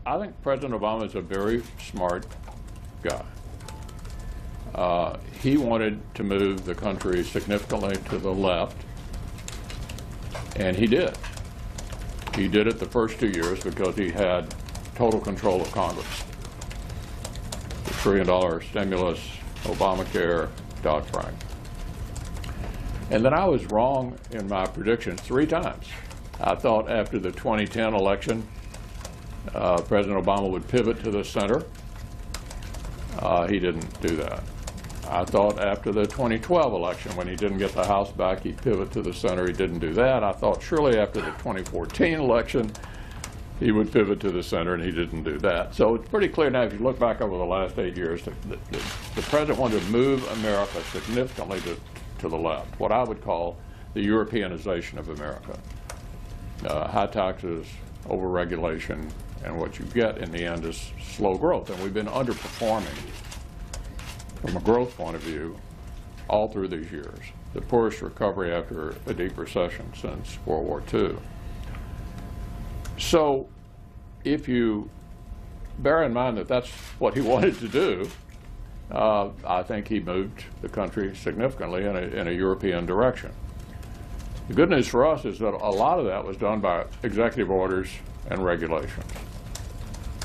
I think President Obama is a very smart guy. He wanted to move the country significantly to the left, and he did. He did it the first 2 years because he had total control of Congress. The $1 trillion stimulus, Obamacare, Dodd-Frank. And then I was wrong in my predictions 3 times. I thought after the 2010 election, President Obama would pivot to the center. He didn't do that. I thought after the 2012 election, when he didn't get the House back, he'd pivot to the center. He didn't do that. I thought surely after the 2014 election, he would pivot to the center, and he didn't do that. So it's pretty clear now, if you look back over the last 8 years, the president wanted to move America significantly to the left, what I would call the Europeanization of America. High taxes, over-regulation, and what you get in the end is slow growth. And we've been underperforming from a growth point of view all through these years. The poorest recovery after a deep recession since World War II. So if you bear in mind that that's what he wanted to do, I think he moved the country significantly in a European direction. The good news for us is that a lot of that was done by executive orders and regulations.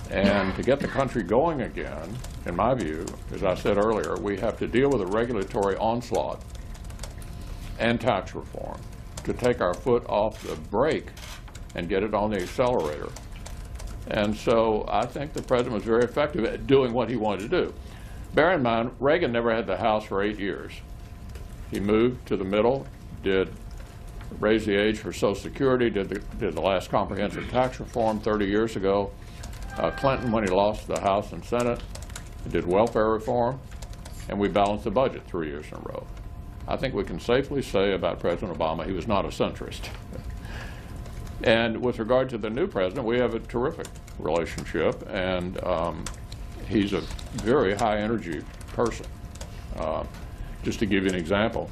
And to get the country going again, in my view, as I said earlier, we have to deal with a regulatory onslaught and tax reform to take our foot off the brake and get it on the accelerator. And so I think the president was very effective at doing what he wanted to do. Bear in mind, Reagan never had the House for 8 years. He moved to the middle, did raise the age for Social Security, did the last comprehensive tax reform 30 years ago. Clinton, when he lost the House and Senate, did welfare reform, and we balanced the budget 3 years in a row. I think we can safely say about President Obama, he was not a centrist. And with regard to the new president, we have a terrific relationship, and he's a very high-energy person. Just to give you an example,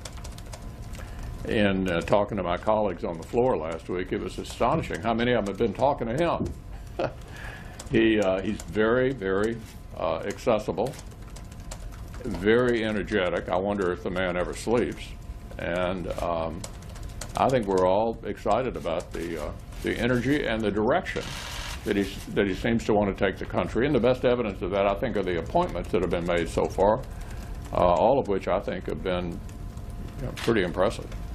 in talking to my colleagues on the floor last week, it was astonishing how many of them have been talking to him. He's very, very accessible, very energetic. I wonder if the man ever sleeps. And I think we're all excited about the energy and the direction that he seems to want to take the country. And the best evidence of that, I think, are the appointments that have been made so far, all of which I think have been pretty impressive.